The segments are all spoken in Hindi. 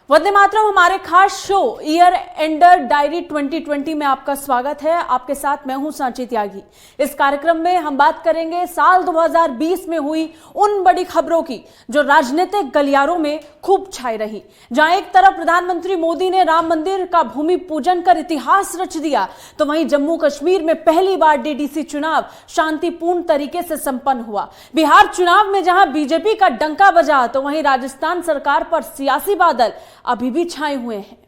वंदे मातरम हमारे खास शो ईयर एंडर डायरी 2020 में आपका स्वागत है। आपके साथ मैं हूं सांची त्यागी। इस कार्यक्रम में हम बात करेंगे साल 2020 में हुई उन बड़ी खबरों की जो राजनीतिक गलियारों में खूब छाई रही। जहां एक तरफ प्रधानमंत्री मोदी ने राम मंदिर का भूमि पूजन कर इतिहास रच दिया, तो वहीं जम्मू कश्मीर में पहली बार डीडीसी चुनाव शांतिपूर्ण तरीके से संपन्न हुआ। बिहार चुनाव में जहां बीजेपी का डंका बजा, तो वहीं राजस्थान सरकार पर सियासी बादल अभी भी छाए हुए हैं।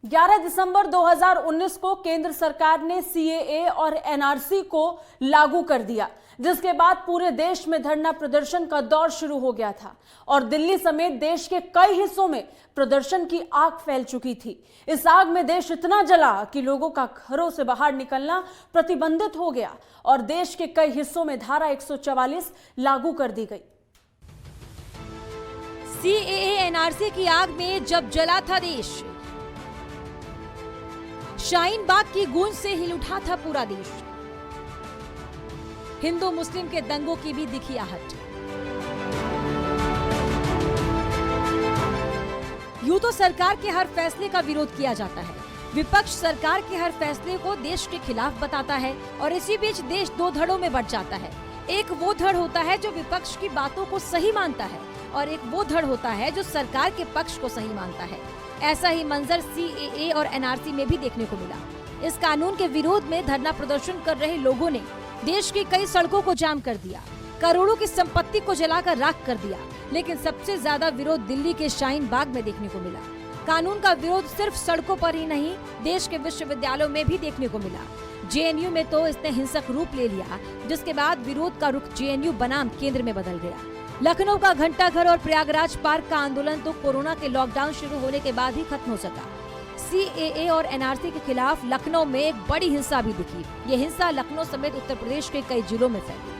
11 दिसंबर 2019 को केंद्र सरकार ने सीएए और एनआरसी को लागू कर दिया, जिसके बाद पूरे देश में धरना प्रदर्शन का दौर शुरू हो गया था और दिल्ली समेत देश के कई हिस्सों में प्रदर्शन की आग फैल चुकी थी। इस आग में देश इतना जला कि लोगों का घरों से बाहर निकलना प्रतिबंधित हो गया और देश के कई हिस्सों में धारा 144 लागू कर दी गई। सीएए एनआरसी की आग में जब जला था देश, शाहीन बाग की गूंज से हिल उठा था पूरा देश। हिंदू मुस्लिम के दंगों की भी दिखी आहट। यूं तो सरकार के हर फैसले का विरोध किया जाता है। विपक्ष सरकार के हर फैसले को देश के खिलाफ बताता है और इसी बीच देश दो धड़ों में बंट जाता है। एक वो धड़ होता है जो विपक्ष की बातों को सही मानता है और एक वो धड़ होता है जो सरकार के पक्ष को सही मानता है। ऐसा ही मंजर सीएए और एनआरसी में भी देखने को मिला। इस कानून के विरोध में धरना प्रदर्शन कर रहे लोगों ने देश की कई सड़कों को जाम कर दिया, करोड़ों की संपत्ति को जलाकर राख कर दिया। लेकिन सबसे ज्यादा विरोध दिल्ली के शाहीन बाग में देखने को मिला। कानून का विरोध सिर्फ सड़कों पर ही नहीं, देश के विश्वविद्यालयों में भी देखने को मिला। जेएनयू में तो इसने हिंसक रूप ले लिया, जिसके बाद विरोध का रुख जेएनयू बनाम केंद्र में बदल गया। लखनऊ का घंटाघर और प्रयागराज पार्क का आंदोलन तो कोरोना के लॉकडाउन शुरू होने के बाद ही खत्म हो सका। सीएए और एनआरसी के खिलाफ लखनऊ में एक बड़ी हिंसा भी दिखी। ये हिंसा लखनऊ समेत उत्तर प्रदेश के कई जिलों में फैली।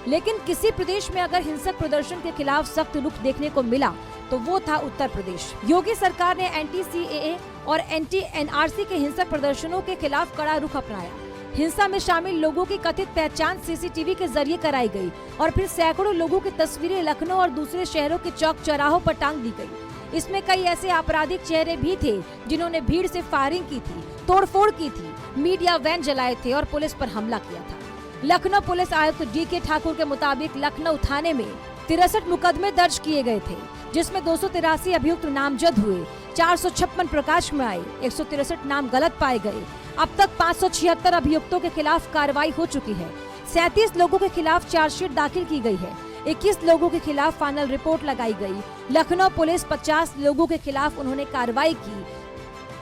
लेकिन किसी प्रदेश में अगर हिंसक प्रदर्शन के खिलाफ सख्त रुख देखने को मिला तो वो था उत्तर प्रदेश। योगी सरकार ने एंटी सीएए और एंटी एनआरसी के हिंसक प्रदर्शनों के खिलाफ कड़ा रुख अपनाया। हिंसा में शामिल लोगों की कथित पहचान सीसीटीवी के जरिए कराई गई और फिर सैकड़ों लोगों की तस्वीरें लखनऊ और दूसरे शहरों के चौक चौराहों पर टांग दी गई। इसमें कई ऐसे आपराधिक चेहरे भी थे जिन्होंने भीड़ से फायरिंग की थी, तोड़फोड़ की थी, मीडिया वैन जलाए थे और पुलिस पर हमला किया था। लखनऊ पुलिस आयुक्त डीके ठाकुर के मुताबिक लखनऊ थाने में 63 मुकदमे दर्ज किए गए थे, जिसमें 283 अभियुक्त नामजद हुए, 456 प्रकाश में आए, 163 नाम गलत पाए गए। अब तक 576 अभियुक्तों के खिलाफ कार्रवाई हो चुकी है। 37 लोगों के खिलाफ चार्जशीट दाखिल की गई है। 21 लोगों के खिलाफ फाइनल रिपोर्ट लगाई गई। लखनऊ पुलिस 50 लोगों के खिलाफ उन्होंने कार्रवाई की,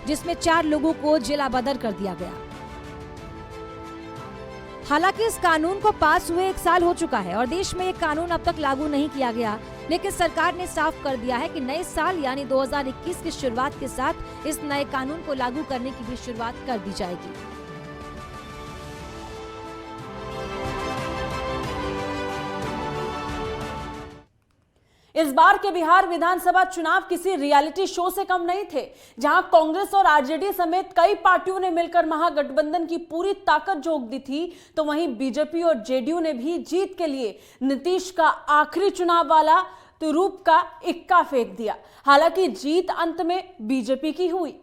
जिसमें 4 लोगों को जेला बदर कर दिया गया। हालांकि इस कानून को पास हुए 1 साल हो चुका है और देश में ये कानून अब तक लागू नहीं किया गया, लेकिन सरकार ने साफ कर दिया है कि नए साल यानी 2021 की शुरुआत के साथ इस नए कानून को लागू करने की भी शुरुआत कर दी जाएगी। इस बार के बिहार विधानसभा चुनाव किसी रियलिटी शो से कम नहीं थे, जहां कांग्रेस और आरजेडी समेत कई पार्टियों ने मिलकर महागठबंधन की पूरी ताकत झोंक दी थी, तो वहीं बीजेपी और जेडीयू ने भी जीत के लिए नीतीश का आखिरी चुनाव वाला रूप का इक्का फेंक दिया। हालांकि जीत अंत में बीजेपी की हुई।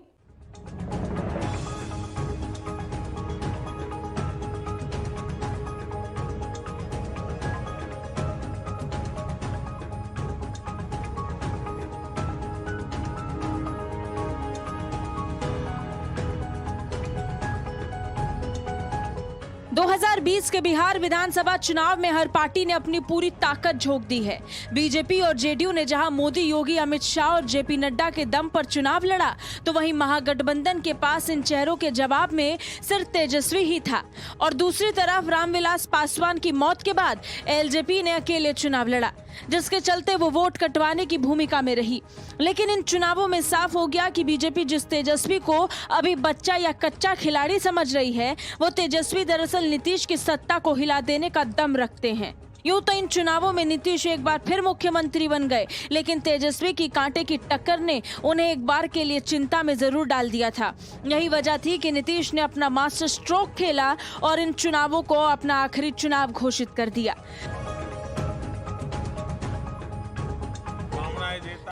दो 2020 के बिहार विधानसभा चुनाव में हर पार्टी ने अपनी पूरी ताकत झोंक दी है। बीजेपी और जेडीयू ने जहां मोदी, योगी, अमित शाह और जेपी नड्डा के दम पर चुनाव लड़ा, तो वहीं महागठबंधन के पास इन चेहरों के जवाब में सिर्फ तेजस्वी ही था। और दूसरी तरफ रामविलास पासवान की मौत के बाद एलजेपी ने अकेले चुनाव लड़ा। जिसके चलते वो वोट कटवाने की भूमिका में रही। लेकिन इन चुनावों में साफ हो गया कि बीजेपी जिस तेजस्वी को अभी बच्चा या कच्चा खिलाड़ी समझ रही है, वो तेजस्वी दरअसल नीतीश की सत्ता को हिला देने का दम रखते हैं। यूं तो इन चुनावों में नीतीश एक बार फिर मुख्यमंत्री बन गए, लेकिन तेजस्वी की कांटे की टक्कर ने उन्हें एक बार के लिए चिंता में जरूर डाल दिया था। यही वजह थी कि नीतीश ने अपना मास्टर स्ट्रोक खेला और इन चुनावों को अपना आखिरी चुनाव घोषित कर दिया।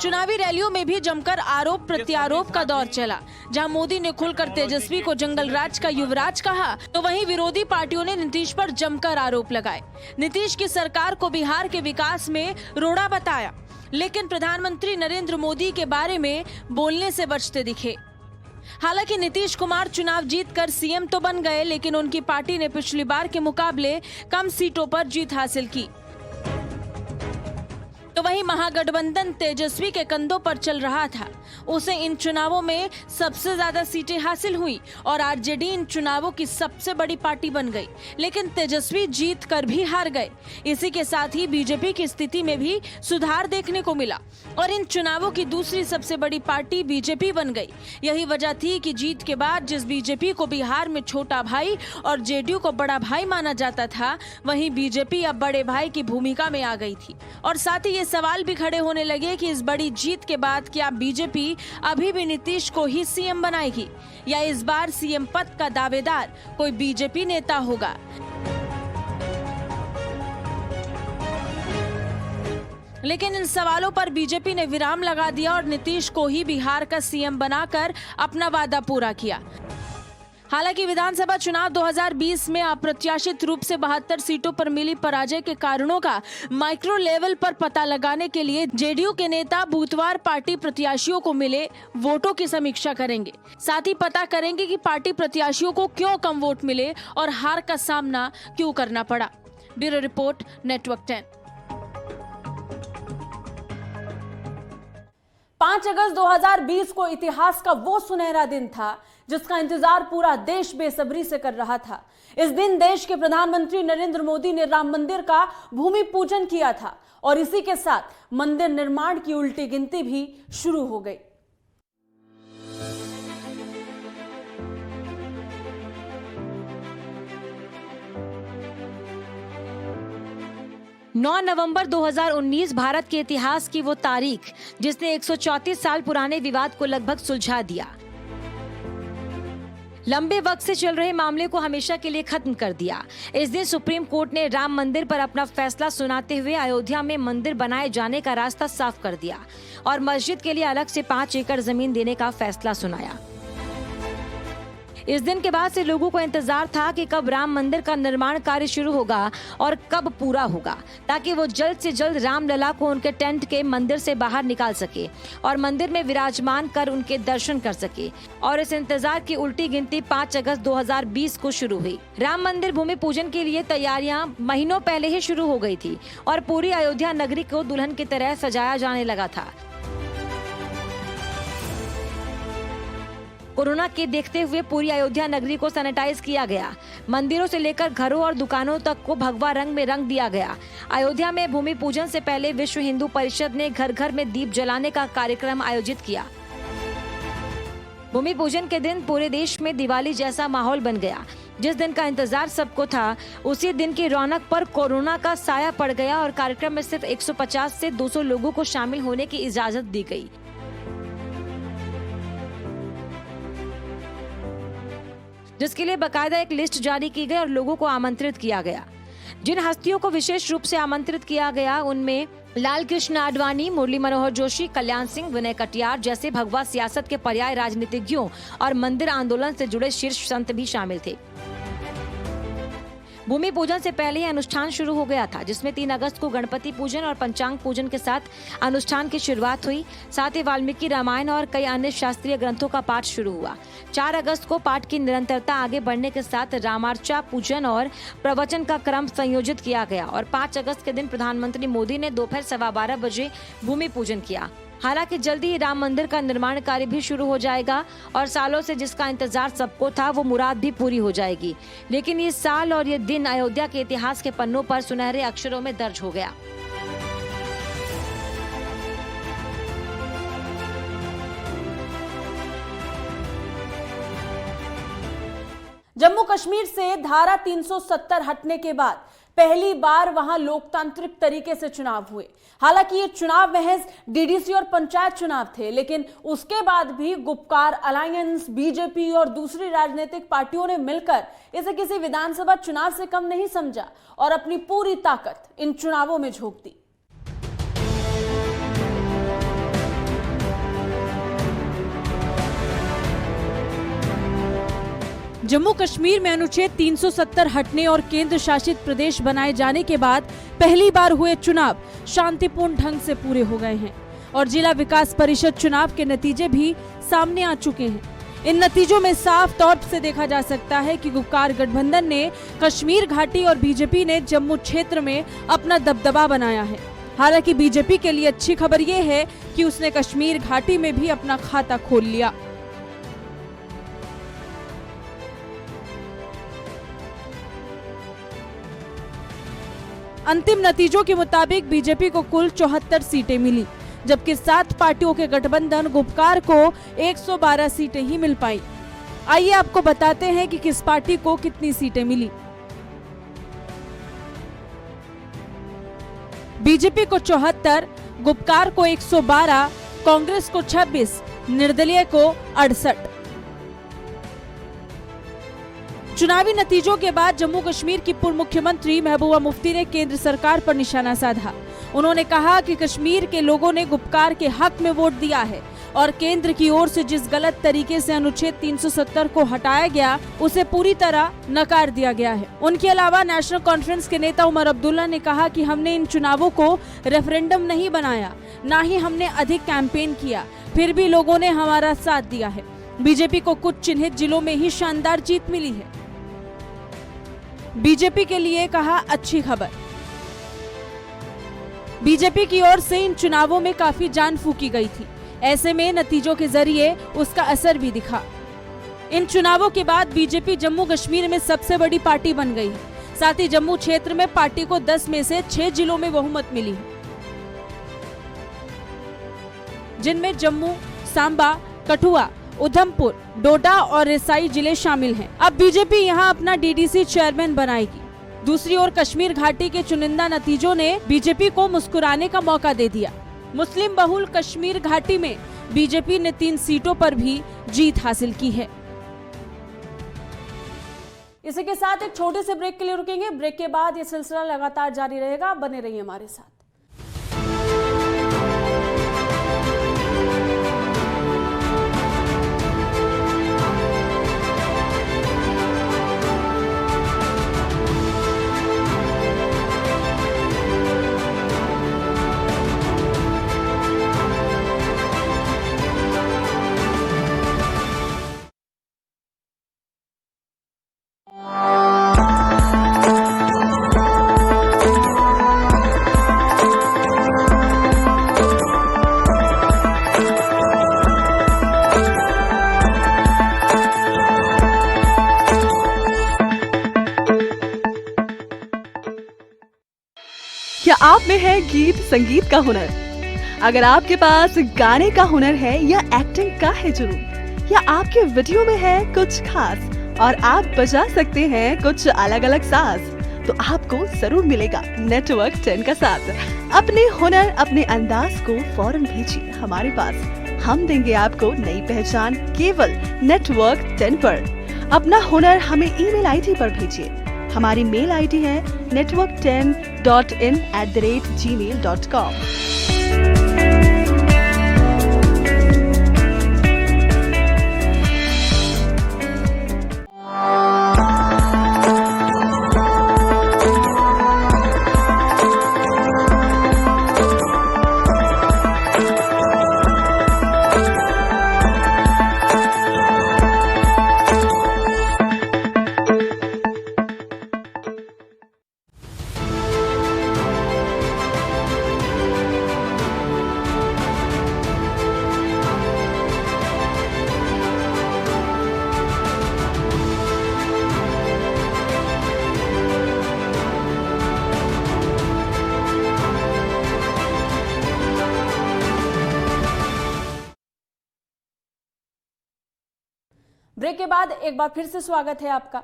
चुनावी रैलियों में भी जमकर आरोप प्रत्यारोप का दौर चला। जहां मोदी ने खुलकर तेजस्वी को जंगल राज का युवराज कहा, तो वहीं विरोधी पार्टियों ने नीतीश पर जमकर आरोप लगाए। नीतीश की सरकार को बिहार के विकास में रोड़ा बताया, लेकिन प्रधानमंत्री नरेंद्र मोदी के बारे में बोलने से बचते दिखे। हालांकि नीतीश कुमार चुनाव जीतकर सीएम तो बन गए, लेकिन उनकी पार्टी ने पिछली बार के मुकाबले कम सीटों पर जीत हासिल की। तो वहीं महागठबंधन तेजस्वी के कंधों पर चल रहा था, उसे इन चुनावों में सबसे ज्यादा सीटें हासिल हुई और आरजेडी इन चुनावों की सबसे बड़ी पार्टी बन गई। लेकिन तेजस्वी जीत कर भी हार गए। इसी के साथ ही बीजेपी की स्थिति में भी सुधार देखने को मिला और इन चुनावों की दूसरी सबसे बड़ी पार्टी बीजेपी बन गई। यही वजह थी कि जीत के बाद जिस बीजेपी को बिहार में छोटा भाई और जेडीयू को बड़ा भाई माना जाता था, वहीं बीजेपी अब बड़े भाई की भूमिका में आ गई थी। और साथ ही ये सवाल भी खड़े होने लगे कि इस बड़ी जीत के बाद क्या बीजेपी अभी भी नीतीश को ही सीएम बनाएगी या इस बार सीएम पद का दावेदार कोई बीजेपी नेता होगा। लेकिन इन सवालों पर बीजेपी ने विराम लगा दिया और नीतीश को ही बिहार का सीएम बनाकर अपना वादा पूरा किया। हालांकि विधानसभा चुनाव 2020 में अप्रत्याशित रूप से 72 सीटों पर मिली पराजय के कारणों का माइक्रो लेवल पर पता लगाने के लिए जेडीयू के नेता बुधवार पार्टी प्रत्याशियों को मिले वोटों की समीक्षा करेंगे। साथ ही पता करेंगे कि पार्टी प्रत्याशियों को क्यों कम वोट मिले और हार का सामना क्यों करना पड़ा। Bureau report, network 10। 5 अगस्त 2020 को इतिहास का वो सुनहरा दिन था जिसका इंतजार पूरा देश बेसब्री से कर रहा था। इस दिन देश के प्रधानमंत्री नरेंद्र मोदी ने राम मंदिर का भूमि पूजन किया था और इसी के साथ मंदिर निर्माण की उल्टी गिनती भी शुरू हो गई। नौ नवंबर 2019 भारत के इतिहास की वो तारीख जिसने 134 साल पुराने विवाद को लगभग सुलझा दिया, लंबे वक्त से चल रहे मामले को हमेशा के लिए खत्म कर दिया। इस दिन सुप्रीम कोर्ट ने राम मंदिर पर अपना फैसला सुनाते हुए अयोध्या में मंदिर बनाए जाने का रास्ता साफ कर दिया और मस्जिद के लिए अलग से 5 एकड़ जमीन देने का फैसला सुनाया। इस दिन के बाद से लोगों को इंतजार था कि कब राम मंदिर का निर्माण कार्य शुरू होगा और कब पूरा होगा, ताकि वो जल्द से जल्द रामलला को उनके टेंट के मंदिर से बाहर निकाल सके और मंदिर में विराजमान कर उनके दर्शन कर सके। और इस इंतजार की उल्टी गिनती 5 अगस्त 2020 को शुरू हुई। राम मंदिर भूमि पूजन के लिए तैयारियां महीनों पहले ही शुरू हो गई थी और पूरी अयोध्या नगरी को दुल्हन की तरह सजाया जाने लगा था। कोरोना के देखते हुए पूरी अयोध्या नगरी को सैनिटाइज किया गया। मंदिरों से लेकर घरों और दुकानों तक को भगवा रंग में रंग दिया गया। अयोध्या में भूमि पूजन से पहले विश्व हिंदू परिषद ने घर घर में दीप जलाने का कार्यक्रम आयोजित किया। भूमि पूजन के दिन पूरे देश में दिवाली जैसा माहौल बन गया। जिस दिन का इंतजार सबको था, उसी दिन की रौनक पर कोरोना का साया पड़ गया और कार्यक्रम में सिर्फ 150 से 200 लोगों को शामिल होने की इजाजत दी गई। जिसके लिए बकायदा एक लिस्ट जारी की गई और लोगों को आमंत्रित किया गया। जिन हस्तियों को विशेष रूप से आमंत्रित किया गया उनमें लाल कृष्ण आडवाणी, मुरली मनोहर जोशी, कल्याण सिंह, विनय कटियार जैसे भगवा सियासत के पर्याय राजनीतिज्ञों और मंदिर आंदोलन से जुड़े शीर्ष संत भी शामिल थे। भूमि पूजन से पहले ही अनुष्ठान शुरू हो गया था, जिसमें 3 अगस्त को गणपति पूजन और पंचांग पूजन के साथ अनुष्ठान की शुरुआत हुई। साथ ही वाल्मीकि रामायण और कई अन्य शास्त्रीय ग्रंथों का पाठ शुरू हुआ। 4 अगस्त को पाठ की निरंतरता आगे बढ़ने के साथ रामार्चा पूजन और प्रवचन का क्रम संयोजित किया गया और 5 अगस्त के दिन प्रधानमंत्री मोदी ने दोपहर 12:15 बजे भूमि पूजन किया। हालांकि जल्दी ही राम मंदिर का निर्माण कार्य भी शुरू हो जाएगा और सालों से जिसका इंतजार सबको था वो मुराद भी पूरी हो जाएगी। लेकिन ये साल और ये दिन अयोध्या के इतिहास के पन्नों पर सुनहरे अक्षरों में दर्ज हो गया। कश्मीर से धारा 370 हटने के बाद पहली बार वहां लोकतांत्रिक तरीके से चुनाव हुए। हालांकि ये चुनाव महज डीडीसी और पंचायत चुनाव थे, लेकिन उसके बाद भी गुपकार अलायंस, बीजेपी और दूसरी राजनीतिक पार्टियों ने मिलकर इसे किसी विधानसभा चुनाव से कम नहीं समझा और अपनी पूरी ताकत इन चुनावों में झोंक दी। जम्मू कश्मीर में अनुच्छेद 370 हटने और केंद्र शासित प्रदेश बनाए जाने के बाद पहली बार हुए चुनाव शांतिपूर्ण ढंग से पूरे हो गए हैं और जिला विकास परिषद चुनाव के नतीजे भी सामने आ चुके हैं। इन नतीजों में साफ तौर से देखा जा सकता है कि गुपकार गठबंधन ने कश्मीर घाटी और बीजेपी ने जम्मू क्षेत्र में अपना दबदबा बनाया है। हालांकि बीजेपी के लिए अच्छी खबर ये है कि उसने कश्मीर घाटी में भी अपना खाता खोल लिया। अंतिम नतीजों के मुताबिक बीजेपी को कुल 74 सीटें मिली, जबकि 7 पार्टियों के गठबंधन गुपकार को 112 सीटें ही मिल पाई। आइए आपको बताते हैं कि किस पार्टी को कितनी सीटें मिली। बीजेपी को 74, गुपकार को 112, कांग्रेस को 26, निर्दलीय को 68। चुनावी नतीजों के बाद जम्मू कश्मीर की पूर्व मुख्यमंत्री महबूबा मुफ्ती ने केंद्र सरकार पर निशाना साधा। उन्होंने कहा कि कश्मीर के लोगों ने गुपकार के हक में वोट दिया है और केंद्र की ओर से जिस गलत तरीके से अनुच्छेद 370 को हटाया गया उसे पूरी तरह नकार दिया गया है। उनके अलावा नेशनल कॉन्फ्रेंस के नेता उमर अब्दुल्ला ने कहा कि हमने इन चुनावों को रेफरेंडम नहीं बनाया, ना ही हमने अधिक कैंपेन किया, फिर भी लोगों ने हमारा साथ दिया है। बीजेपी को कुछ चिन्हित जिलों में ही शानदार जीत मिली है। बीजेपी के लिए कहा अच्छी खबर। बीजेपी की ओर से इन चुनावों में काफी जान फूकी गई थी, ऐसे में नतीजों के जरिए उसका असर भी दिखा। इन चुनावों के बाद बीजेपी जम्मू कश्मीर में सबसे बड़ी पार्टी बन गई है। साथ ही जम्मू क्षेत्र में पार्टी को 10 में से 6 जिलों में बहुमत मिली है, जिनमें जम्मू, सांबा, कठुआ, उधमपुर, डोडा और रिसाई जिले शामिल हैं। अब बीजेपी यहां अपना डीडीसी चेयरमैन बनाएगी। दूसरी ओर कश्मीर घाटी के चुनिंदा नतीजों ने बीजेपी को मुस्कुराने का मौका दे दिया। मुस्लिम बहुल कश्मीर घाटी में बीजेपी ने 3 सीटों पर भी जीत हासिल की है। इसी के साथ एक छोटे से ब्रेक के लिए रुकेंगे। ब्रेक के बाद ये सिलसिला लगातार जारी रहेगा, बने रहिए हमारे साथ। क्या आप में है गीत संगीत का हुनर? अगर आपके पास गाने का हुनर है या एक्टिंग का है जुनून, या आपके वीडियो में है कुछ खास और आप बजा सकते हैं कुछ अलग अलग साज, तो आपको जरूर मिलेगा नेटवर्क 10 का साथ। अपने हुनर, अपने अंदाज को फौरन भेजिए हमारे पास। हम देंगे आपको नई पहचान केवल नेटवर्क 10 पर। अपना हुनर हमें ईमेल आईडी पर भेजिए। हमारी मेल आईडी है network10.in@gmail.com। ब्रेक के बाद एक बार फिर से स्वागत है आपका।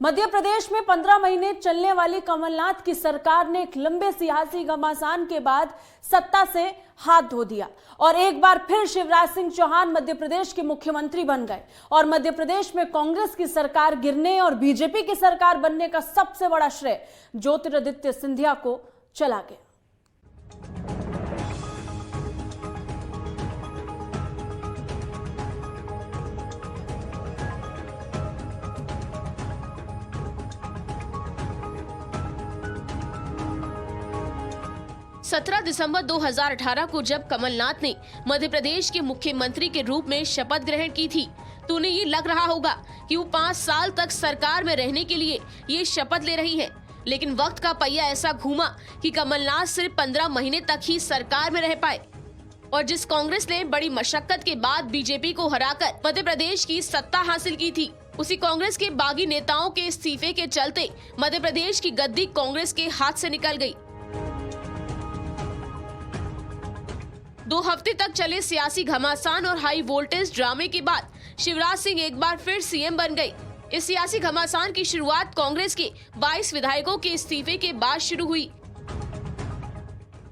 मध्य प्रदेश में 15 महीने चलने वाली कमलनाथ की सरकार ने एक लंबे सियासी घमासान के बाद सत्ता से हाथ धो दिया और एक बार फिर शिवराज सिंह चौहान मध्य प्रदेश के मुख्यमंत्री बन गए और मध्य प्रदेश में कांग्रेस की सरकार गिरने और बीजेपी की सरकार बनने का सबसे बड़ा श्रेय ज्योतिरादित्य सिंधिया को चला गया। 17 दिसंबर 2018 को जब कमलनाथ ने मध्य प्रदेश के मुख्यमंत्री के रूप में शपथ ग्रहण की थी तो उन्हें ये लग रहा होगा कि वो 5 साल तक सरकार में रहने के लिए ये शपथ ले रही हैं। लेकिन वक्त का पहिया ऐसा घूमा कि कमलनाथ सिर्फ 15 महीने तक ही सरकार में रह पाए और जिस कांग्रेस ने बड़ी मशक्कत के बाद बीजेपी को हराकर मध्य प्रदेश की सत्ता हासिल की थी, उसी कांग्रेस के बागी नेताओं के इस्तीफे के चलते मध्य प्रदेश की गद्दी कांग्रेस के हाथ से निकल गई। 2 हफ्ते तक चले सियासी घमासान और हाई वोल्टेज ड्रामे के बाद शिवराज सिंह एक बार फिर सीएम बन गए। इस सियासी घमासान की शुरुआत कांग्रेस के 22 विधायकों के इस्तीफे के बाद शुरू हुई।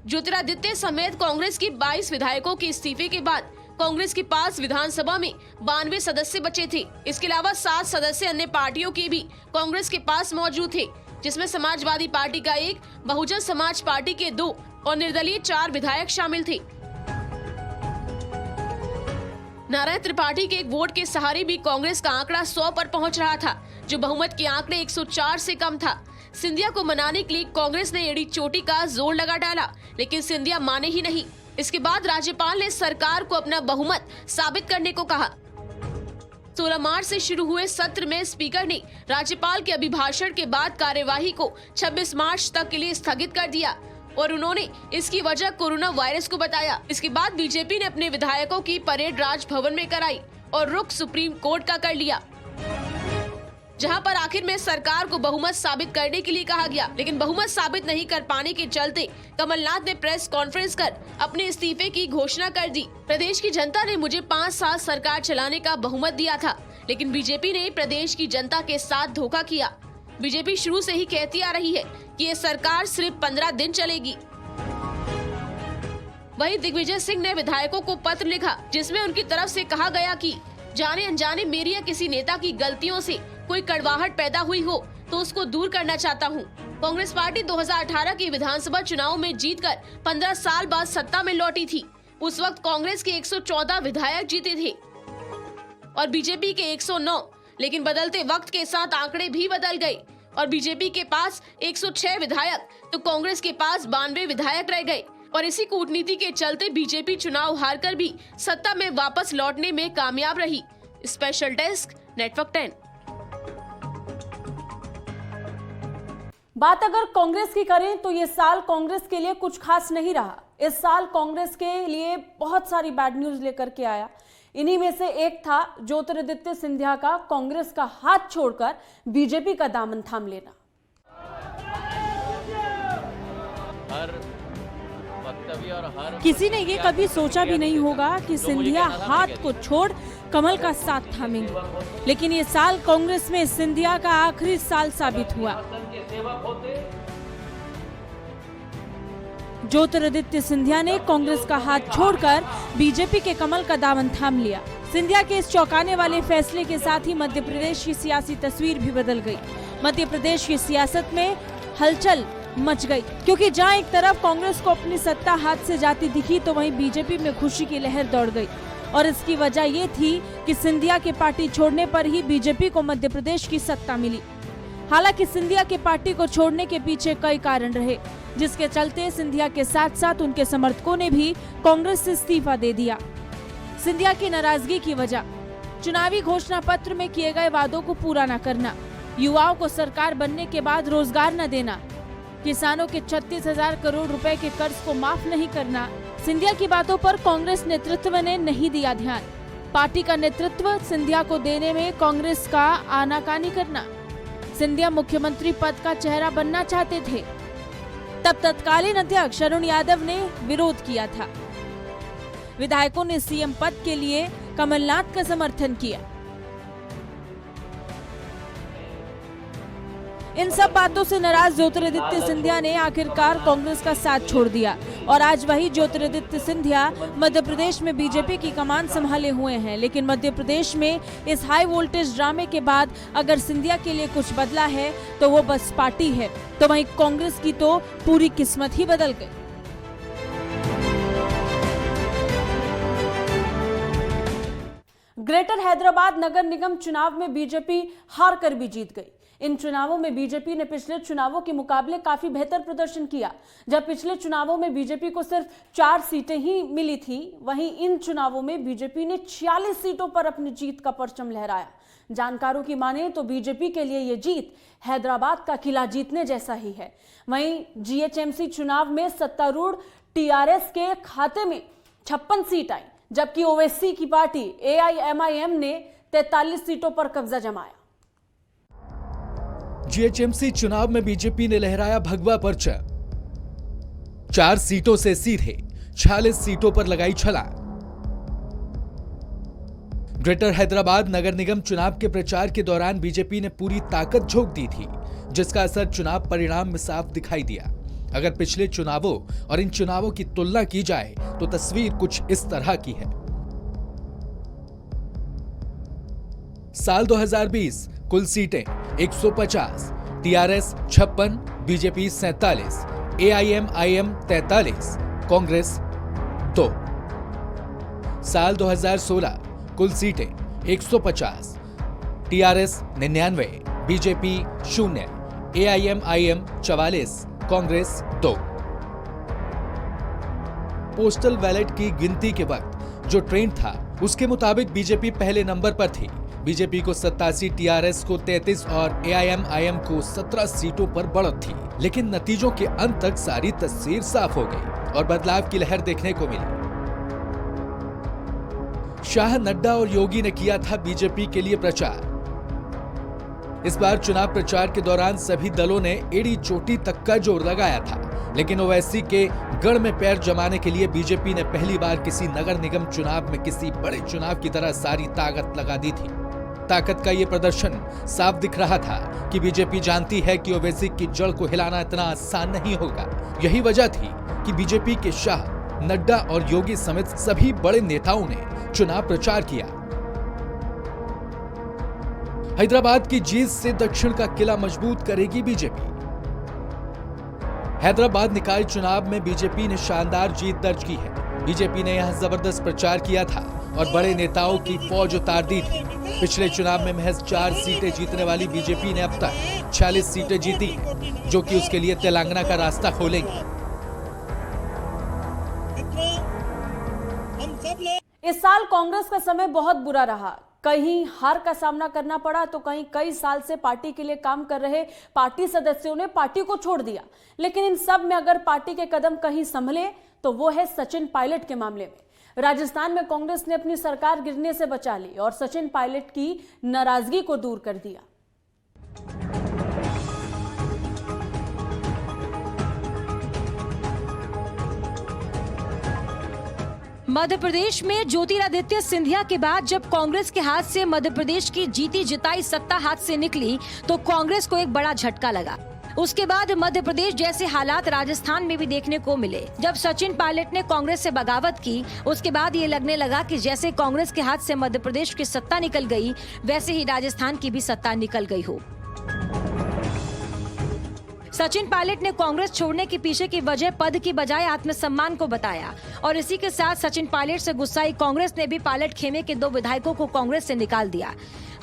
ज्योतिरादित्य समेत कांग्रेस के 22 विधायकों के इस्तीफे के बाद कांग्रेस के पास विधानसभा में 92 सदस्य बचे थे। इसके अलावा 7 सदस्य अन्य पार्टियों के भी कांग्रेस के पास मौजूद थे, जिसमें समाजवादी पार्टी का 1, बहुजन समाज पार्टी के 2 और निर्दलीय 4 विधायक शामिल थे। नारायण त्रिपाठी के एक वोट के सहारे भी कांग्रेस का आंकड़ा 100 पर पहुंच रहा था, जो बहुमत के आंकड़े 104 से कम था। सिंधिया को मनाने के लिए कांग्रेस ने एड़ी चोटी का जोर लगा डाला, लेकिन सिंधिया माने ही नहीं। इसके बाद राज्यपाल ने सरकार को अपना बहुमत साबित करने को कहा। 16 मार्च से शुरू हुए सत्र में स्पीकर ने राज्यपाल के अभिभाषण के बाद कार्यवाही को 26 मार्च तक के लिए स्थगित कर दिया और उन्होंने इसकी वजह कोरोना वायरस को बताया। इसके बाद बीजेपी ने अपने विधायकों की परेड राजभवन में कराई और रुख सुप्रीम कोर्ट का कर लिया, जहां पर आखिर में सरकार को बहुमत साबित करने के लिए कहा गया। लेकिन बहुमत साबित नहीं कर पाने के चलते कमलनाथ ने प्रेस कॉन्फ्रेंस कर अपने इस्तीफे की घोषणा कर दी। प्रदेश की जनता ने मुझे 5 साल सरकार चलाने का बहुमत दिया था, लेकिन बीजेपी ने प्रदेश की जनता के साथ धोखा किया। बीजेपी शुरू से ही कहती आ रही है कि ये सरकार सिर्फ 15 दिन चलेगी। वहीं दिग्विजय सिंह ने विधायकों को पत्र लिखा, जिसमें उनकी तरफ से कहा गया कि जाने अनजाने मेरी या किसी नेता की गलतियों से कोई कड़वाहट पैदा हुई हो तो उसको दूर करना चाहता हूँ। कांग्रेस पार्टी 2018 के विधानसभा चुनाव में जीतकर 15 साल बाद सत्ता में लौटी थी। उस वक्त कांग्रेस के 114 विधायक जीते थे और बीजेपी के 109, लेकिन बदलते वक्त के साथ आंकड़े भी बदल गए और बीजेपी के पास 106 विधायक तो कांग्रेस के पास 92 विधायक रह गए और इसी कूटनीति के चलते बीजेपी चुनाव हारकर भी सत्ता में वापस लौटने में कामयाब रही। Special desk, network 10। बात अगर कांग्रेस की करें तो ये साल कांग्रेस के लिए कुछ खास नहीं रहा। इस साल कांग्रेस के लिए बहुत सारी बैड न्यूज लेकर के आया। इन्हीं में से एक था ज्योतिरादित्य सिंधिया का कांग्रेस का हाथ छोड़कर बीजेपी का दामन थाम लेना। किसी ने ये कभी सोचा भी नहीं होगा कि सिंधिया हाथ को छोड़ कमल का साथ थामेंगे, लेकिन ये साल कांग्रेस में सिंधिया का आखिरी साल साबित हुआ। ज्योतिरादित्य सिंधिया ने कांग्रेस का हाथ छोड़कर बीजेपी के कमल का दामन थाम लिया। सिंधिया के इस चौंकाने वाले फैसले के साथ ही मध्य प्रदेश की सियासी तस्वीर भी बदल गई। मध्य प्रदेश की सियासत में हलचल मच गई, क्योंकि जहां एक तरफ कांग्रेस को अपनी सत्ता हाथ से जाती दिखी तो वहीं बीजेपी में खुशी की लहर दौड़ गई और इसकी वजह ये थी कि सिंधिया के पार्टी छोड़ने पर ही बीजेपी को मध्य प्रदेश की सत्ता मिली। हालांकि सिंधिया के पार्टी को छोड़ने के पीछे कई कारण रहे, जिसके चलते सिंधिया के साथ साथ उनके समर्थकों ने भी कांग्रेस से इस्तीफा दे दिया। सिंधिया की नाराजगी की वजह चुनावी घोषणा पत्र में किए गए वादों को पूरा न करना, युवाओं को सरकार बनने के बाद रोजगार न देना, किसानों के 36,000 करोड़ रुपए के कर्ज को माफ नहीं करना। सिंधिया की बातों पर कांग्रेस नेतृत्व ने नहीं दिया ध्यान। पार्टी का नेतृत्व सिंधिया को देने में कांग्रेस का आनाकानी करना। सिंधिया मुख्यमंत्री पद का चेहरा बनना चाहते थे, तब तत्कालीन अध्यक्ष अरुण यादव ने विरोध किया था। विधायकों ने सीएम पद के लिए कमलनाथ का समर्थन किया। इन सब बातों से नाराज ज्योतिरादित्य सिंधिया ने आखिरकार कांग्रेस का साथ छोड़ दिया और आज वही ज्योतिरादित्य सिंधिया मध्य प्रदेश में बीजेपी की कमान संभाले हुए हैं। लेकिन मध्य प्रदेश में इस हाई वोल्टेज ड्रामे के बाद अगर सिंधिया के लिए कुछ बदला है तो वो बस पार्टी है, तो वहीं कांग्रेस की तो पूरी किस्मत ही बदल गई। ग्रेटर हैदराबाद नगर निगम चुनाव में बीजेपी हार कर भी जीत गई। इन चुनावों में बीजेपी ने पिछले चुनावों के मुकाबले काफी बेहतर प्रदर्शन किया। जब पिछले चुनावों में बीजेपी को सिर्फ 4 सीटें ही मिली थी, वहीं इन चुनावों में बीजेपी ने 46 सीटों पर अपनी जीत का परचम लहराया। जानकारों की माने तो बीजेपी के लिए ये जीत हैदराबाद का किला जीतने जैसा ही है। वहीं जीएचएमसी चुनाव में सत्तारूढ़ टीआरएस के खाते में 56 सीट आई, जबकि ओवैसी की पार्टी एआईएमआईएम ने 43 सीटों पर कब्जा जमाया। जीएचएमसी चुनाव में बीजेपी ने लहराया भगवा परचम। 4 सीटों से सीधे 46 सीटों पर लगाई छलांग। ग्रेटर हैदराबाद नगर निगम चुनाव के प्रचार के दौरान बीजेपी ने पूरी ताकत झोंक दी थी, जिसका असर चुनाव परिणाम में साफ दिखाई दिया। अगर पिछले चुनावों और इन चुनावों की तुलना की जाए तो तस्वीर कुछ इस तरह की है। साल 2020 कुल सीटें 150, टीआरएस 56, बीजेपी 47, एआईएमआईएम 43, कांग्रेस 2। साल 2016 कुल सीटें 150, TRS 99, BJP 0, AIMIM 44, Congress 2। Postal ballot की गिनती के वक्त जो ट्रेंड था उसके मुताबिक बीजेपी पहले नंबर पर थी। बीजेपी को 87, टीआरएस को 33 और एआईएमआईएम को 17 सीटों पर बढ़त थी। लेकिन नतीजों के अंत तक सारी तस्वीर साफ हो गई और बदलाव की लहर देखने को मिली। शाह, नड्डा और योगी ने किया था बीजेपी के लिए प्रचार। इस बार चुनाव प्रचार के दौरान सभी दलों ने एड़ी चोटी तक का जोर लगाया था, लेकिन ओवैसी के गढ़ में पैर जमाने के लिए बीजेपी ने पहली बार किसी नगर निगम चुनाव में किसी बड़े चुनाव की तरह सारी ताकत लगा दी थी। ताकत का ये प्रदर्शन साफ दिख रहा था कि बीजेपी जानती है कि ओवैसी की जड़ को हिलाना इतना आसान नहीं होगा। यही वजह थी कि बीजेपी के शाह, नड्डा और योगी समेत सभी बड़े नेताओं ने चुनाव प्रचार किया। हैदराबाद की जीत से दक्षिण का किला मजबूत करेगी बीजेपी। हैदराबाद निकाय चुनाव में बीजेपी ने शानदार जीत दर्ज की है। बीजेपी ने यहां जबरदस्त प्रचार किया था और बड़े नेताओं की फौज उतार दी थी। पिछले चुनाव में महज 4 सीटें जीतने वाली बीजेपी ने अब तक 46 सीटें जीती, जो कि उसके लिए तेलंगाना का रास्ता खोलेंगी। इस साल कांग्रेस का समय बहुत बुरा रहा। कहीं हार का सामना करना पड़ा तो कहीं कई साल से पार्टी के लिए काम कर रहे पार्टी सदस्यों ने पार्टी को छोड़ दिया। लेकिन इन सब में अगर पार्टी के कदम कहीं संभले तो वो है सचिन पायलट के मामले में। राजस्थान में कांग्रेस ने अपनी सरकार गिरने से बचा ली और सचिन पायलट की नाराजगी को दूर कर दिया। मध्य प्रदेश में ज्योतिरादित्य सिंधिया के बाद जब कांग्रेस के हाथ से मध्य प्रदेश की जीती जिताई सत्ता हाथ से निकली तो कांग्रेस को एक बड़ा झटका लगा। उसके बाद मध्य प्रदेश जैसे हालात राजस्थान में भी देखने को मिले। जब सचिन पायलट ने कांग्रेस से बगावत की, उसके बाद ये लगने लगा कि जैसे कांग्रेस के हाथ से मध्य प्रदेश की सत्ता निकल गई, वैसे ही राजस्थान की भी सत्ता निकल गई हो। सचिन पायलट ने कांग्रेस छोड़ने के पीछे की वजह पद की बजाय आत्मसम्मान को बताया और इसी के साथ सचिन पायलट से गुस्साई कांग्रेस ने भी पायलट खेमे के 2 विधायकों को कांग्रेस से निकाल दिया।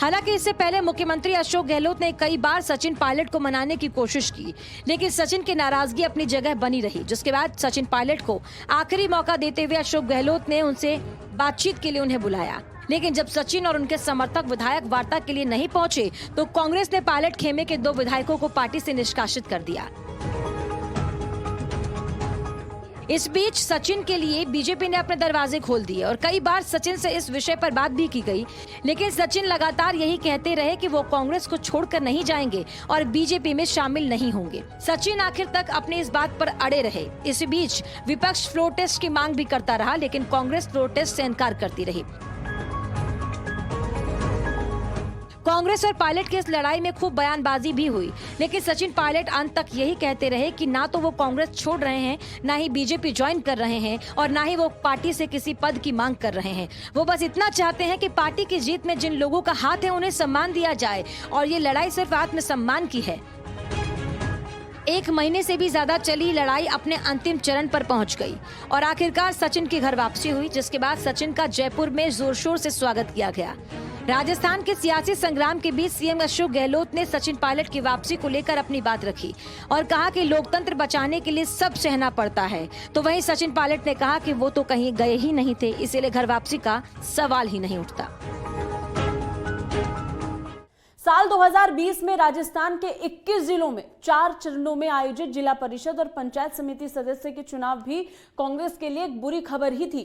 हालांकि इससे पहले मुख्यमंत्री अशोक गहलोत ने कई बार सचिन पायलट को मनाने की कोशिश की, लेकिन सचिन की नाराजगी अपनी जगह बनी रही, जिसके बाद सचिन पायलट को आखिरी मौका देते हुए अशोक गहलोत ने उनसे बातचीत के लिए उन्हें बुलाया। लेकिन जब सचिन और उनके समर्थक विधायक वार्ता के लिए नहीं पहुंचे तो कांग्रेस ने पायलट खेमे के 2 विधायकों को पार्टी से निष्कासित कर दिया। इस बीच सचिन के लिए बीजेपी ने अपने दरवाजे खोल दिए और कई बार सचिन से इस विषय पर बात भी की गई, लेकिन सचिन लगातार यही कहते रहे कि वो कांग्रेस को छोड़कर नहीं जाएंगे और बीजेपी में शामिल नहीं होंगे। सचिन आखिर तक अपनी इस बात पर अड़े रहे। इस बीच विपक्ष फ्लोर टेस्ट की मांग भी करता रहा, लेकिन कांग्रेस फ्लोर टेस्ट से इनकार करती रही। कांग्रेस और पायलट की इस लड़ाई में खूब बयानबाजी भी हुई, लेकिन सचिन पायलट अंत तक यही कहते रहे कि ना तो वो कांग्रेस छोड़ रहे हैं, ना ही बीजेपी ज्वाइन कर रहे हैं और ना ही वो पार्टी से किसी पद की मांग कर रहे हैं। वो बस इतना चाहते हैं कि पार्टी की जीत में जिन लोगों का हाथ है उन्हें सम्मान दिया जाए और ये लड़ाई सिर्फ आत्मसम्मान की है। 1 महीने से भी ज्यादा चली लड़ाई अपने अंतिम चरण पर पहुंच गई और आखिरकार सचिन की घर वापसी हुई, जिसके बाद सचिन का जयपुर में जोर शोर से स्वागत किया गया। राजस्थान के सियासी संग्राम के बीच सीएम अशोक गहलोत ने सचिन पायलट की वापसी को लेकर अपनी बात रखी और कहा कि लोकतंत्र बचाने के लिए सब सहना पड़ता है। तो वहीं सचिन पायलट ने कहा कि वो तो कहीं गए ही नहीं थे, इसीलिए घर वापसी का सवाल ही नहीं उठता। साल 2020 में राजस्थान के 21 जिलों में 4 चरणों में आयोजित जिला परिषद और पंचायत समिति सदस्य के चुनाव भी कांग्रेस के लिए एक बुरी खबर ही थी,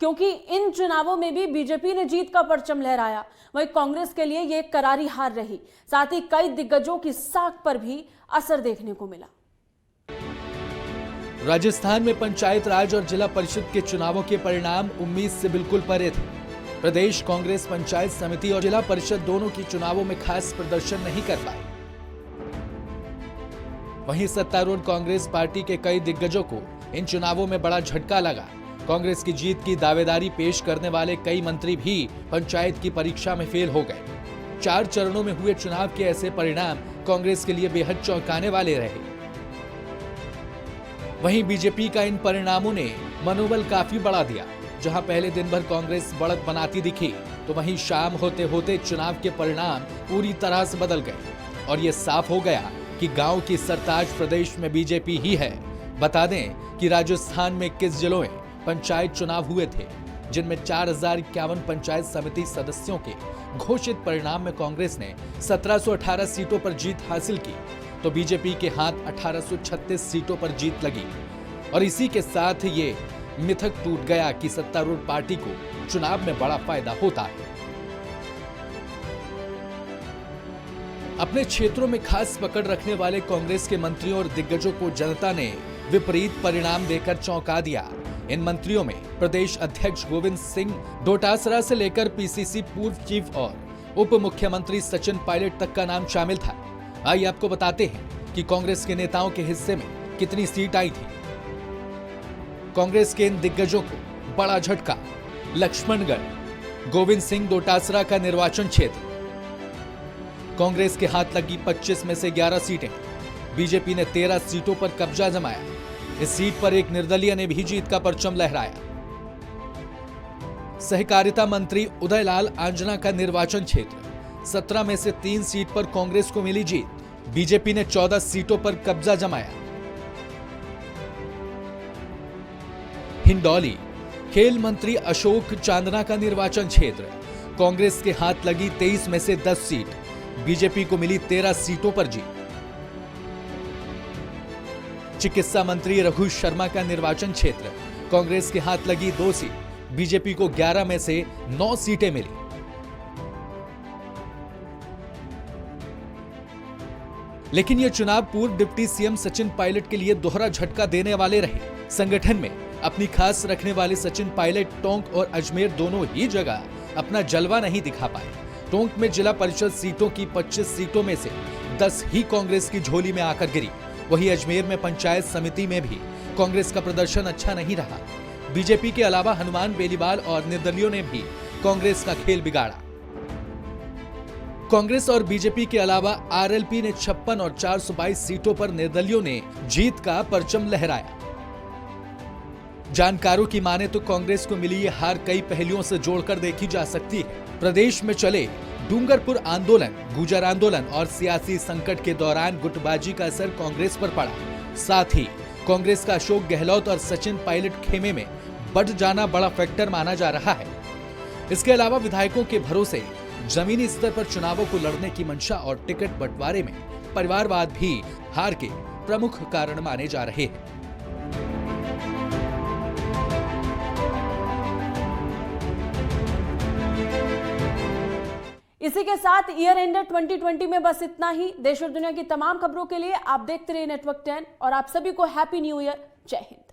क्योंकि इन चुनावों में भी बीजेपी ने जीत का परचम लहराया। वहीं कांग्रेस के लिए ये एक करारी हार रही। साथ ही कई दिग्गजों की साख पर भी असर देखने को मिला। राजस्थान में पंचायत राज और जिला परिषद के चुनावों के परिणाम उम्मीद से बिल्कुल परे थे। प्रदेश कांग्रेस पंचायत समिति और जिला परिषद दोनों की चुनावों में खास प्रदर्शन नहीं कर पाई। वहीं सत्तारूढ़ कांग्रेस पार्टी के कई दिग्गजों को इन चुनावों में बड़ा झटका लगा। कांग्रेस की जीत की दावेदारी पेश करने वाले कई मंत्री भी पंचायत की परीक्षा में फेल हो गए। 4 चरणों में हुए चुनाव के ऐसे परिणाम कांग्रेस के लिए बेहद चौंकाने वाले रहे। वहीं बीजेपी का इन परिणामों ने मनोबल काफी बढ़ा दिया। जहां पहले दिन भर कांग्रेस बढ़त बनाती दिखी, तो वहीं शाम होते होते चुनाव के परिणाम पूरी तरह से बदल गए और ये साफ हो गया कि गांव की सरताज प्रदेश में बीजेपी ही है। बता दें कि राजस्थान में 21 जिलों में पंचायत चुनाव हुए थे, जिनमें 4051 पंचायत समिति सदस्यों के घोषित परिणाम में कांग्रेस ने 1718 सीटों पर जीत हासिल की, तो बीजेपी के हाथ 1836 सीटों पर जीत लगी। और इसी के साथ ये मिथक टूट गया कि सत्तारूढ़ पार्टी को चुनाव में बड़ा फायदा होता है। अपने क्षेत्रों में खास पकड़ रखने वाले कांग्रेस के मंत्रियों और दिग्गजों को जनता ने विपरीत परिणाम देकर चौंका दिया। इन मंत्रियों में प्रदेश अध्यक्ष गोविंद सिंह डोटासरा से लेकर पीसीसी पूर्व चीफ और उप मुख्यमंत्री सचिन पायलट तक का नाम शामिल था। आइए आपको बताते हैं कि कांग्रेस के नेताओं के हिस्से में कितनी सीट आई थी। कांग्रेस के इन दिग्गजों को बड़ा झटका। लक्ष्मणगढ़, गोविंद सिंह डोटासरा का निर्वाचन क्षेत्र। कांग्रेस के हाथ लगी 25 में से 11 सीटें। बीजेपी ने 13 सीटों पर कब्जा जमाया। इस सीट पर एक निर्दलीय ने भी जीत का परचम लहराया। सहकारिता मंत्री उदयलाल आंजना का निर्वाचन क्षेत्र। 17 में से 3 सीट पर कांग्रेस को मिली जीत। बीजेपी ने 14 सीटों पर कब्जा जमाया। हिंडौली, खेल मंत्री अशोक चांदना का निर्वाचन क्षेत्र। कांग्रेस के हाथ लगी 23 में से 10 सीट। बीजेपी को मिली 13 सीटों पर जीत। चिकित्सा मंत्री रघु शर्मा का निर्वाचन क्षेत्र। कांग्रेस के हाथ लगी 2 सीट। बीजेपी को 11 में से 9 सीटें मिली। लेकिन यह चुनाव पूर्व डिप्टी सीएम सचिन पायलट के लिए दोहरा झटका देने वाले रहे। संगठन में अपनी खास रखने वाले सचिन पायलट टोंक और अजमेर दोनों ही जगह अपना जलवा नहीं दिखा पाए। टोंक में जिला परिषद सीटों की 25 सीटों में से 10 ही कांग्रेस की झोली में आकर गिरी। वहीं अजमेर में पंचायत समिति में भी कांग्रेस का प्रदर्शन अच्छा नहीं रहा। बीजेपी के अलावा हनुमान बेलीवाल और निर्दलियों ने भी कांग्रेस का खेल बिगाड़ा। कांग्रेस और बीजेपी के अलावा आरएलपी ने 56 और 422 सीटों पर निर्दलियों ने जीत का परचम लहराया। जानकारों की माने तो कांग्रेस को मिली ये हार कई पहलुओं से जोड़कर देखी जा सकती है। प्रदेश में चले डूंगरपुर आंदोलन, गुर्जर आंदोलन और सियासी संकट के दौरान गुटबाजी का असर कांग्रेस पर पड़ा। साथ ही कांग्रेस का अशोक गहलोत और सचिन पायलट खेमे में बढ़ जाना बड़ा फैक्टर माना जा रहा है। इसके अलावा विधायकों के भरोसे जमीनी स्तर पर चुनावों को लड़ने की मंशा और टिकट बंटवारे में परिवारवाद भी हार के प्रमुख कारण माने जा रहे हैं। इसी के साथ ईयर एंडर 2020 में बस इतना ही। देश और दुनिया की तमाम खबरों के लिए आप देखते रहिए नेटवर्क 10 और आप सभी को हैप्पी न्यू ईयर। जय हिंद।